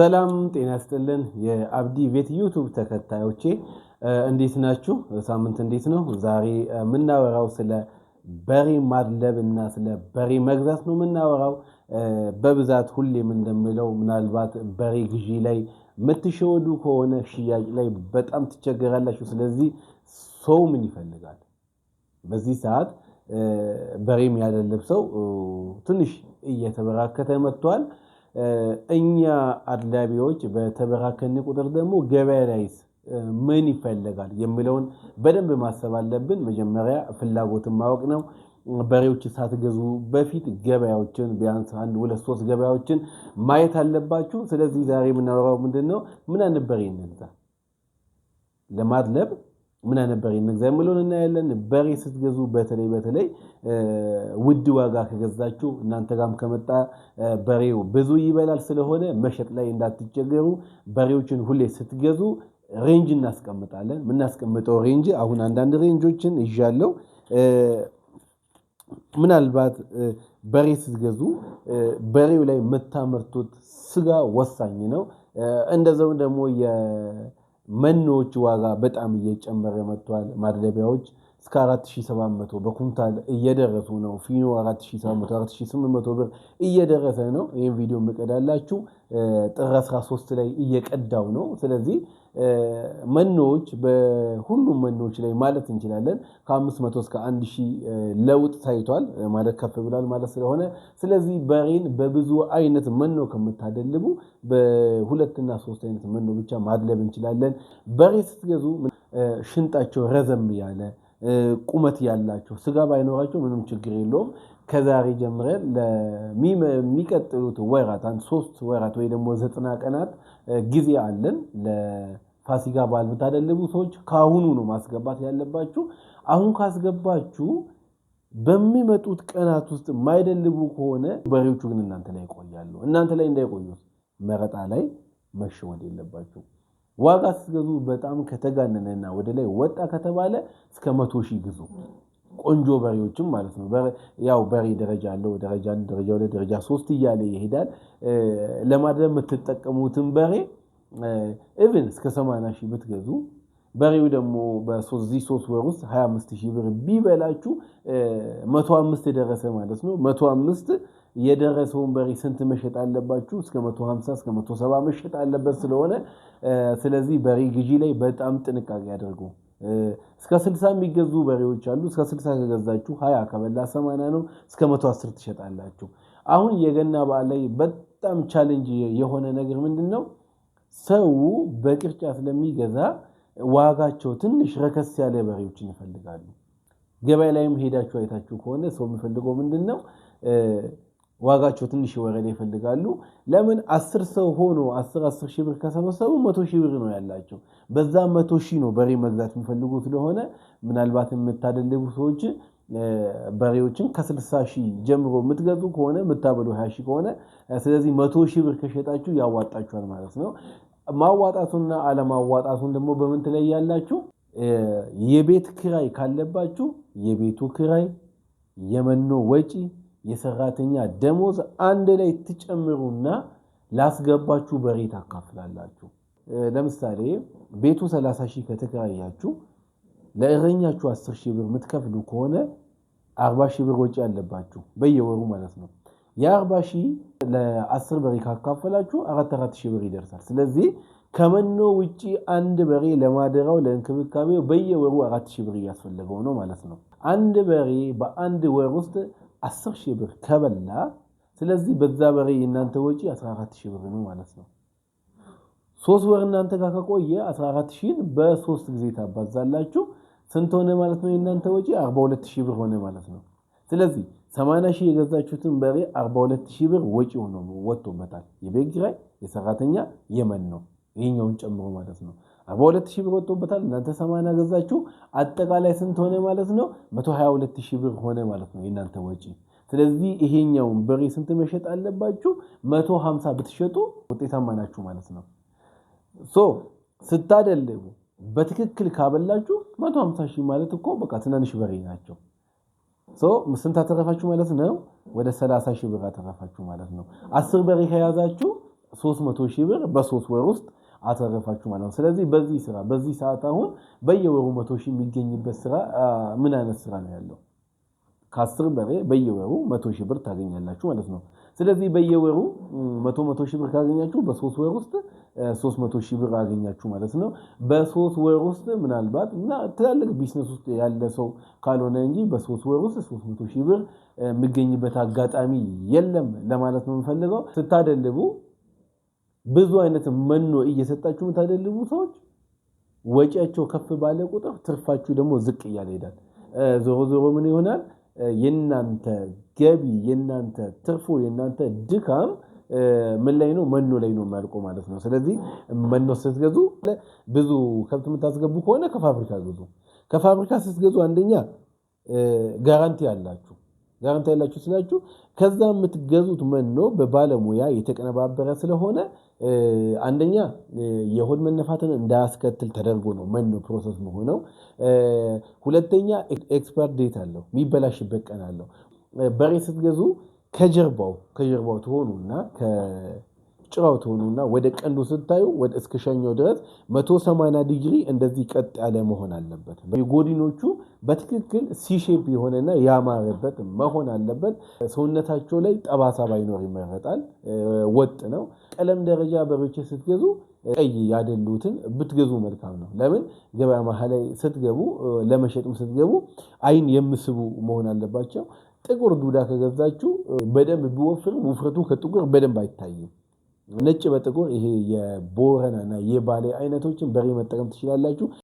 ሰላም ጤና ይስጥልን የአብዲ ቤት ዩቲዩብ ተከታዮቼ እንዴት ናችሁ? ሳምንት እንዴት ነው? ዛሬ የምናወራው ስለ በሬ ማድለብና ስለ በሬ መግዛት ነው የምናወራው። በብዛት ሁሌም እንደምለው ምናልባት በሬ ግዢ ላይ የምትሸወዱ ከሆነ ሽያጭ ላይ በጣም ትቸገራላችሁ። ስለዚህ ሰው ምን ይፈልጋል? በዚህ ሰዓት በሬም ያደለብ ሰው ትንሽ እየተበራከተ መጥቷል። እኛ አድላቢዎች በተበራከነ ቁጥር ደግሞ ገበያ ላይስ ምን ይፈልጋል የሚለውን በደንብ ማሰብ አለብን። መጀመሪያ ፍላጎትን ማወቅ ነው። በሬዎች ሳትገዙ በፊት ገበያዎችን ቢያንስ 1 2 3 ገበያዎችን ማየት አለባችሁ። ስለዚህ ዛሬ የምናወራው ምንድነው? ምን አንበሬ እንግዛ ለማድለብ ምን አንበሬ እንግዛ የሚለውን እናያለን። በሬ ስትገዙ በተለይ ውድ ዋጋ ከገዛችሁ እናንተ ጋርም ከመጣ በሬው ብዙ ይበላል። ስለሆነ መሸጥ ላይ እንዳትቸገሩ በሬዎችን ሁሌ ስትገዙ ሬንጅ እናስቀምጣለን። ምናስቀምጠው ሬንጅ አሁን አንዳንድ ሬንጆችን ይዣለው። ምናልባት በሬ ስትገዙ በሬው ላይ መታመርቱት ስጋ ወሳኝ ነው። እንደዛው ደግሞ የመኖች ዋጋ በጣም እየጨመረ መጥቷል። ማድለቢያዎች እስከ 4700 በኩንታል እየደረሱ ነው። ፊኖ 4700 4800 ብር እየደረሰ ነው። ይሄን ቪዲዮ መቀዳላችሁ ጥር 13 ላይ እየቀዳው ነው። ስለዚህ መኖች በሁሉም መኖች ላይ ማለት እንችላለን ከ500 እስከ 1000 ለውጥ ታይቷል ማለት ከፍ ብሏል ማለት ስለሆነ ስለዚህ በሬን በብዙ አይነት መኖ ከምታደልቡ በሁለት እና ሶስት አይነት መኖ ብቻ ማድለብ እንችላለን። በሬ ስትገዙ ሽንጣቸው ረዘም ያለ ቁመት ያላቸው ስጋ ባይኖራቸው ምንም ችግር የለውም። ከዛሬ ጀምረን ለሚቀጥሉት ወራት 3 ወራት ወይ ደግሞ 90 ቀናት ጊዜ አለን። ለፋሲካ በዓል ብታደልቡ ሰዎች ካሁኑ ነው ማስገባት ያለባችሁ። አሁን ካስገባችሁ በሚመጡት ቀናት ውስጥ ማይደልቡ ከሆነ በሬዎቹ ግን እናንተ ላይ ይቆያሉ። እናንተ ላይ እንዳይቆዩ መረጣ ላይ መሸወድ የለባችሁ። ዋጋ ስትገዙ በጣም ከተጋነነና ወደ ላይ ወጣ ከተባለ እስከ 100,000 ግዙ። ቆንጆ በሬዎችም ማለት ነው። ያው በሬ ደረጃ አለው። ደረጃ 1 ደረጃ 2 ደረጃ 3 እያለ ይሄዳል። ለማድለብ የምትጠቀሙትን በሬ ኢቭን እስከ 80,000 ብትገዙ በሬው ደግሞ በ3 ወር ውስጥ 25,000 ብር ቢበላችሁ 105 ደረሰ ማለት ነው። 105 የደረሰውን በሬ ስንት መሸጥ አለባችሁ? እስከ 150 እስከ 170 መሸጥ አለበት ስለሆነ ስለዚህ በሬ ግዢ ላይ በጣም ጥንቃቄ አድርጉ። እስከ 60 የሚገዙ በሬዎች አሉ። እስከ 60 ከገዛችሁ 20 ከበላ 80 ነው። እስከ 110 ትሸጣላችሁ። አሁን የገና በዓል ላይ በጣም ቻሌንጅ የሆነ ነገር ምንድነው? ሰው በቅርጫ ስለሚገዛ ዋጋቸው ትንሽ ረከስ ያለ በሬዎችን ይፈልጋሉ። ገበያ ላይም ሄዳችሁ አይታችሁ ከሆነ ሰው የሚፈልገው ምንድነው? ዋጋቸው ትንሽ ወረደ ይፈልጋሉ። ለምን 10 ሰው ሆኖ 10 ሺህ ብር ከሰበሰቡ 100,000 ብር ነው ያላቸው። በዛ 100,000 ነው በሬ መግዛት የሚፈልጉ ስለሆነ ምናልባት የምታደልቡ ሰዎች በሬዎችን ከ60,000 ጀምሮ የምትገዙ ከሆነ የምታበሉ 20,000 ከሆነ ስለዚህ 100,000 ብር ከሸጣችሁ ያዋጣችኋል ማለት ነው። ማዋጣቱና አለማዋጣቱን ደግሞ በምን ትለያላችሁ? የቤት ክራይ ካለባችሁ የቤቱ ክራይ፣ የመኖ ወጪ፣ የሰራተኛ ደሞዝ አንድ ላይ ትጨምሩና ላስገባችሁ በሬ ታካፍላላችሁ። ለምሳሌ ቤቱ 30,000 ከተከራያችሁ ለእረኛችሁ 10,000 ብር የምትከፍሉ ከሆነ 40,000 ብር ወጪ አለባችሁ በየወሩ ማለት ነው። የ40,000 ለ10 በሬ ካካፈላችሁ 4,000 ብር ይደርሳል። ስለዚህ ከመኖ ውጪ አንድ በሬ ለማደራው ለእንክብካቤው በየወሩ 4,000 ብር ያስፈልገው ነው ማለት ነው። አንድ በሬ በአንድ ወር ውስጥ 10,000 ብር ከበላ ስለዚህ በዛ በሬ እናንተ ወጪ 14,000 ብር ነው ማለት ነው። 3 ወር እናንተ ጋር ከቆየ 14,000 በ3 ጊዜ ታባዛላችሁ ስንት ሆነ ማለት ነው? እናንተ ወጪ 42,000 ብር ሆነ ማለት ነው። ስለዚህ 80,000 የገዛችሁትን በሬ 42,000 ብር ወጪ ሆኖ ወጥቶበታል። የቤት ኪራይ፣ የሰራተኛ፣ የመኖ ይሄኛውን ጨምሮ ማለት ነው 42,000 ብር ወጥቶበታል። እናንተ 80 ገዛችሁ አጠቃላይ ስንት ሆነ ማለት ነው? 122,000 ብር ሆነ ማለት ነው የእናንተ ወጪ። ስለዚህ ይሄኛውን በሬ ስንት መሸጥ አለባችሁ? 150 ብትሸጡ ውጤታማ ናችሁ ማለት ነው። ስታደልቡ በትክክል ካበላችሁ 150,000 ማለት እኮ በቃ ትናንሽ በሬ ናቸው። ስንት አተረፋችሁ ማለት ነው? ወደ 30,000 ብር አተረፋችሁ ማለት ነው። 10 በሬ ከያዛችሁ 300 ሺህ ብር በ3 ወር ውስጥ አተረፋችሁ ማለት ነው። ስለዚህ በዚህ ሰዓት አሁን በየወሩ 100 ሺህ የሚገኝበት ስራ ምን አይነት ስራ ነው ያለው? ከ10 በላይ በየወሩ 100 ሺህ ብር ታገኛላችሁ ማለት ነው። ስለዚህ በየወሩ 100 ሺህ ብር ካገኛችሁ በ3 ወር ውስጥ 300 ሺህ ብር አገኛችሁ ማለት ነው። በ3 ወር ውስጥ ምናልባት እና ትላልቅ ቢዝነስ ውስጥ ያለ ሰው ካልሆነ እንጂ በ3 ወር ውስጥ 300 ሺህ ብር የሚገኝበት አጋጣሚ የለም ለማለት ነው የምፈልገው። ስታደልቡ ብዙ አይነት መኖ እየሰጣችሁ የምታደልቡ ሰዎች ወጪያቸው ከፍ ባለ ቁጥር ትርፋችሁ ደግሞ ዝቅ እያለ ይሄዳል። ዞሮ ዞሮ ምን ይሆናል? የናንተ ገቢ የናንተ ትርፉ የናንተ ድካም ምን ላይ ነው? መኖ ላይ ነው የሚያልቀው ማለት ነው። ስለዚህ መኖ ስትገዙ ብዙ ከብት የምታስገቡ ከሆነ ከፋብሪካ ገዙ። ከፋብሪካ ስትገዙ አንደኛ ጋራንቲ ያላችሁ ስላችሁ ከዛ የምትገዙት መኖ በባለሙያ የተቀነባበረ ስለሆነ አንደኛ የሆድ መነፋትን እንዳያስከትል ተደርጎ ነው መኖ ፕሮሰስ መሆነው። ሁለተኛ ኤክስፓየር ዴት አለው፣ የሚበላሽበት ቀን አለው። በሬ ስትገዙ ከጀርባው ትሆኑና ከጭራው ትሆኑና ወደ ቀንዱ ስታዩ ወደ እስከሻኛው ድረስ 180 ዲግሪ እንደዚህ ቀጥ ያለ መሆን አለበት። የጎዲኖቹ በትክክል ሲሼፕ የሆነና ያማረበት መሆን አለበት። ሰውነታቸው ላይ ጠባሳ ባይኖር ይመረጣል። ወጥ ነው። ቀለም ደረጃ በሬዎች ስትገዙ ቀይ ያደሉትን ብትገዙ መልካም ነው። ለምን ገበያ መሃል ላይ ስትገቡ ለመሸጥም ስትገቡ አይን የምስቡ መሆን አለባቸው። ጥቁር ዱዳ ከገዛችሁ በደንብ ቢወፍር ውፍረቱ ከጥቁር በደንብ አይታይም። ነጭ በጥቁር ይሄ የቦረናና የባሌ አይነቶችን በሬ መጠቀም ትችላላችሁ።